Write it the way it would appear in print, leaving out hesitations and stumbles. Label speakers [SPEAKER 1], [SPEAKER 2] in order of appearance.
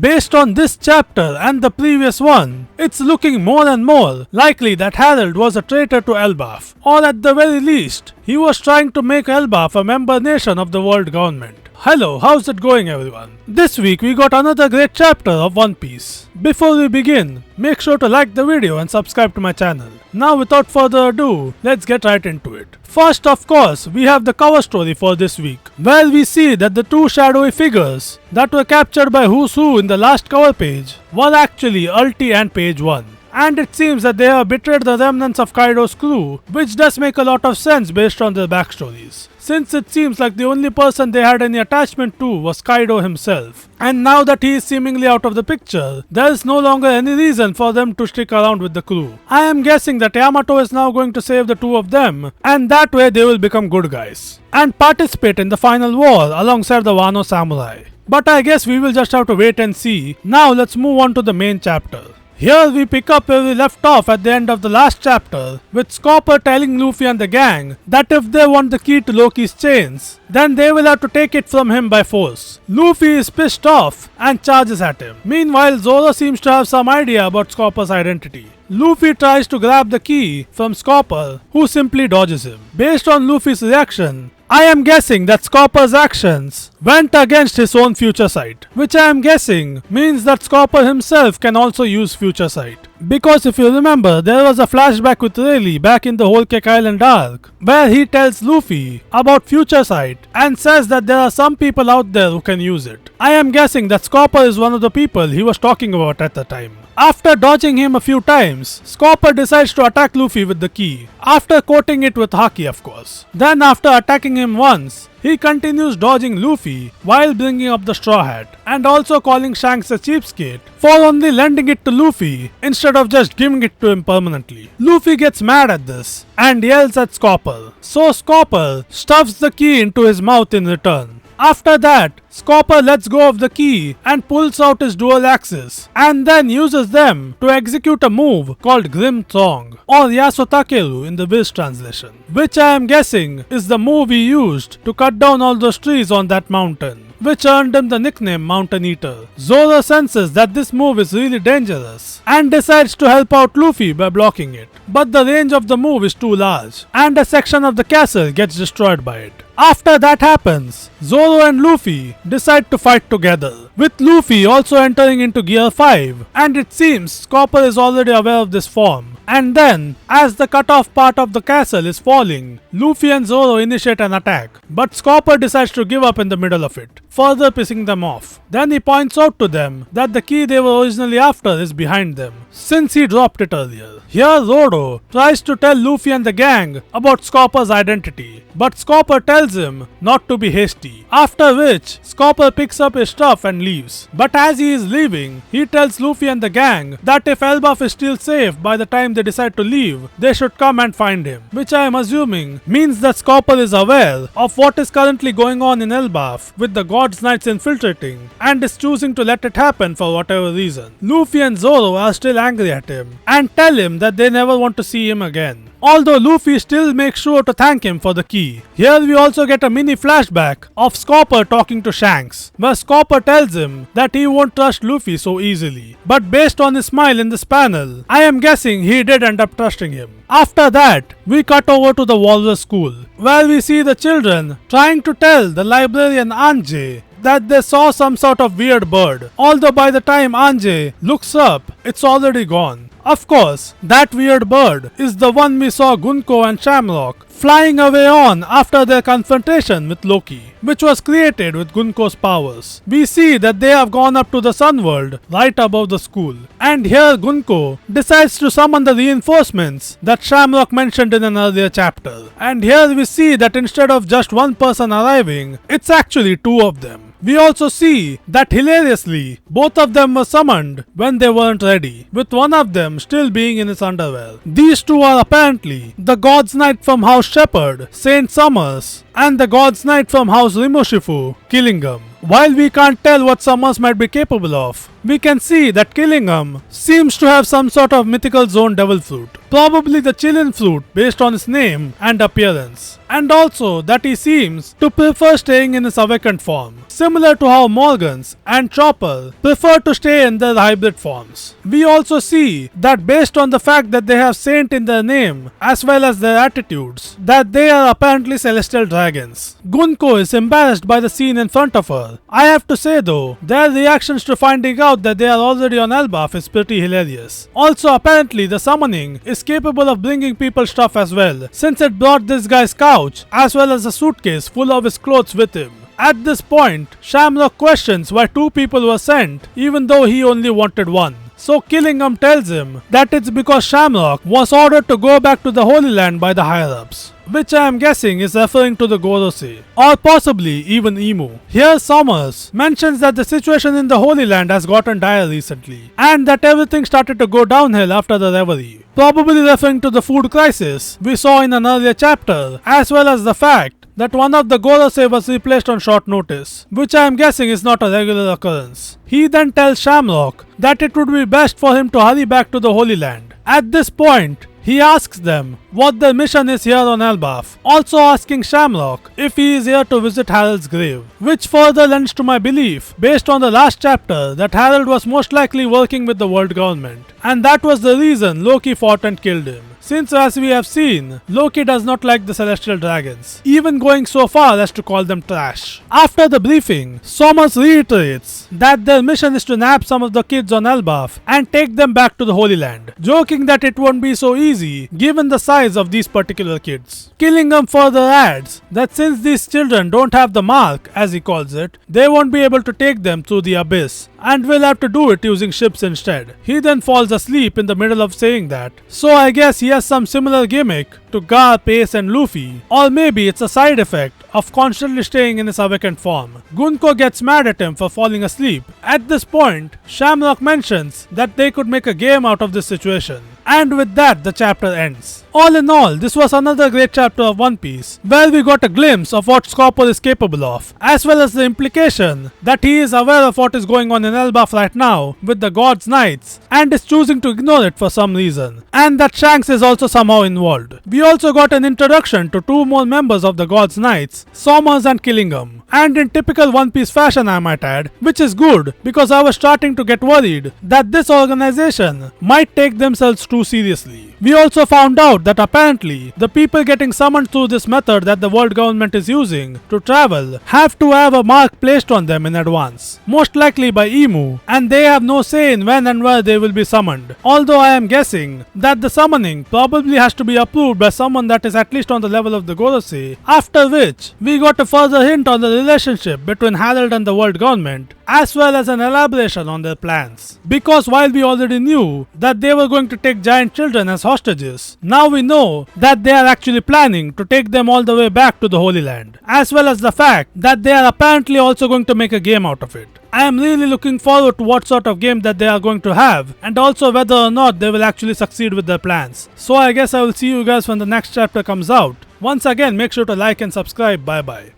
[SPEAKER 1] based on this chapter and the previous one, it's looking more and more likely that Harald was a traitor to Elbaf, or at the very least, he was trying to make Elbaf a member nation of the world government. Hello, how's it going everyone? This week we got another great chapter of One Piece. Before we begin, make sure to like the video and subscribe to my channel. Now without further ado, let's get right into it. First of course, we have the cover story for this week, where we see that the two shadowy figures that were captured by Who's Who in the last cover page were actually Ulti and Page 1. And it seems that they have betrayed the remnants of Kaido's crew, which does make a lot of sense based on their backstories, since it seems like the only person they had any attachment to was Kaido himself. And now that he is seemingly out of the picture, there is no longer any reason for them to stick around with the crew. I am guessing that Yamato is now going to save the two of them, and that way they will become good guys and participate in the final war alongside the Wano samurai. But I guess we will just have to wait and see. Now let's move on to the main chapter. Here we pick up where we left off at the end of the last chapter, with Scopper telling Luffy and the gang that if they want the key to Loki's chains, then they will have to take it from him by force. Luffy is pissed off and charges at him. Meanwhile, Zoro seems to have some idea about Scopper's identity. Luffy tries to grab the key from Scopper, who simply dodges him. Based on Luffy's reaction, I am guessing that Scopper's actions went against his own future sight, which I am guessing means that Scopper himself can also use future sight. Because if you remember, there was a flashback with Rayleigh back in the Whole Cake Island arc, where he tells Luffy about future sight and says that there are some people out there who can use it. I am guessing that Scopper is one of the people he was talking about at the time. After dodging him a few times, Scopper decides to attack Luffy with the key, after coating it with Haki of course. Then after attacking him once, he continues dodging Luffy while bringing up the straw hat, and also calling Shanks a cheapskate for only lending it to Luffy instead of just giving it to him permanently. Luffy gets mad at this and yells at Scopper, so Scopper stuffs the key into his mouth in return. After that, Scopper lets go of the key and pulls out his dual axes, and then uses them to execute a move called Grim Throng, or Yasuo in the Viz translation, which I am guessing is the move he used to cut down all those trees on that mountain, which earned him the nickname Mountain Eater. Zoro senses that this move is really dangerous and decides to help out Luffy by blocking it, but the range of the move is too large, and a section of the castle gets destroyed by it. After that happens, Zoro and Luffy decide to fight together, with Luffy also entering into Gear 5, and it seems Scopper is already aware of this form. And then, as the cut-off part of the castle is falling, Luffy and Zoro initiate an attack, but Scopper decides to give up in the middle of it, further pissing them off. Then he points out to them that the key they were originally after is behind them, since he dropped it earlier. Here Zoro tries to tell Luffy and the gang about Scopper's identity, but Scopper tells him not to be hasty, after which Scopper picks up his stuff and leaves. But as he is leaving, he tells Luffy and the gang that if Elbaf is still safe by the time they decide to leave, they should come and find him, which I am assuming means that Scopper is aware of what is currently going on in Elbaf with the God's Knights infiltrating, and is choosing to let it happen for whatever reason. Luffy and Zoro are still angry at him and tell him that they never want to see him again, although Luffy still makes sure to thank him for the key. Here we also get a mini flashback of Scopper talking to Shanks, where Scopper tells him that he won't trust Luffy so easily, but based on his smile in this panel, I am guessing he did end up trusting him. After that, we cut over to the Walrus School, where we see the children trying to tell the librarian Anje that they saw some sort of weird bird, although by the time Anje looks up, it's already gone. Of course, that weird bird is the one we saw Gunko and Shamrock flying away on after their confrontation with Loki, which was created with Gunko's powers. We see that they have gone up to the Sun World right above the school, and here Gunko decides to summon the reinforcements that Shamrock mentioned in an earlier chapter. And here we see that instead of just one person arriving, it's actually two of them. We also see that hilariously, both of them were summoned when they weren't ready, with one of them still being in his underwear. These two are apparently the God's Knight from House Shepherd, Saint Sommers, and the God's Knight from House Rimoshifu, Qilingam. While we can't tell what Sommers might be capable of, we can see that Qilingam seems to have some sort of mythical zone devil fruit, probably the Chillin fruit based on its name and appearance. and also that he seems to prefer staying in his awakened form, similar to how Morgans and Chopper prefer to stay in their hybrid forms. We also see that based on the fact that they have saint in their name as well as their attitudes, that they are apparently celestial dragons. Gunko is embarrassed by the scene in front of her. I have to say though, their reactions to finding out that they are already on Elbaf is pretty hilarious. Also apparently the summoning is capable of bringing people stuff as well, since it brought this guy's couch as well as a suitcase full of his clothes with him. At this point, Shamrock questions why 2 people were sent even though he only wanted 1. So Qilingam tells him that it's because Shamrock was ordered to go back to the Holy Land by the higher-ups, which I am guessing is referring to the Gorosei, or possibly even Emu. Here Sommers mentions that the situation in the Holy Land has gotten dire recently, and that everything started to go downhill after the reverie, probably referring to the food crisis we saw in an earlier chapter, as well as the fact that one of the Gorosei was replaced on short notice, which I am guessing is not a regular occurrence. He then tells Shamrock that it would be best for him to hurry back to the Holy Land. At this point, he asks them what their mission is here on Elbaf, also asking Shamrock if he is here to visit Harald's grave, which further lends to my belief, based on the last chapter, that Harald was most likely working with the world government, and that was the reason Loki fought and killed him. Since as we have seen, Loki does not like the celestial dragons, even going so far as to call them trash. After the briefing, Sommers reiterates that their mission is to nab some of the kids on Elbaf and take them back to the Holy Land, joking that it won't be so easy given the size of these particular kids. Qilingam further adds that since these children don't have the mark, as he calls it, they won't be able to take them through the abyss, and will have to do it using ships instead. He then falls asleep in the middle of saying that, so I guess he has some similar gimmick to Garp, Ace and Luffy, or maybe it's a side effect of constantly staying in his awakened form. Gunko gets mad at him for falling asleep. At this point, Shamrock mentions that they could make a game out of this situation. And with that, the chapter ends. All in all, this was another great chapter of One Piece, where we got a glimpse of what Scopper is capable of, as well as the implication that he is aware of what is going on in Elbaf right now with the God's Knights, and is choosing to ignore it for some reason, and that Shanks is also somehow involved. We also got an introduction to 2 more members of the God's Knights, Sommers and Qilingam, and in typical One Piece fashion I might add, which is good because I was starting to get worried that this organization might take themselves too seriously. We also found out that apparently the people getting summoned through this method that the world government is using to travel have to have a mark placed on them in advance, most likely by Emu, and they have no say in when and where they will be summoned. Although I am guessing that the summoning probably has to be approved by someone that is at least on the level of the Gorosei, after which we got a further hint on the relationship between Harald and the world government, as well as an elaboration on their plans. Because while we already knew that they were going to take giant children as hostages, now we know that they are actually planning to take them all the way back to the Holy Land, as well as the fact that they are apparently also going to make a game out of it. I am really looking forward to what sort of game that they are going to have, and also whether or not they will actually succeed with their plans. So I guess I will see you guys when the next chapter comes out. Once again, make sure to like and subscribe. Bye bye.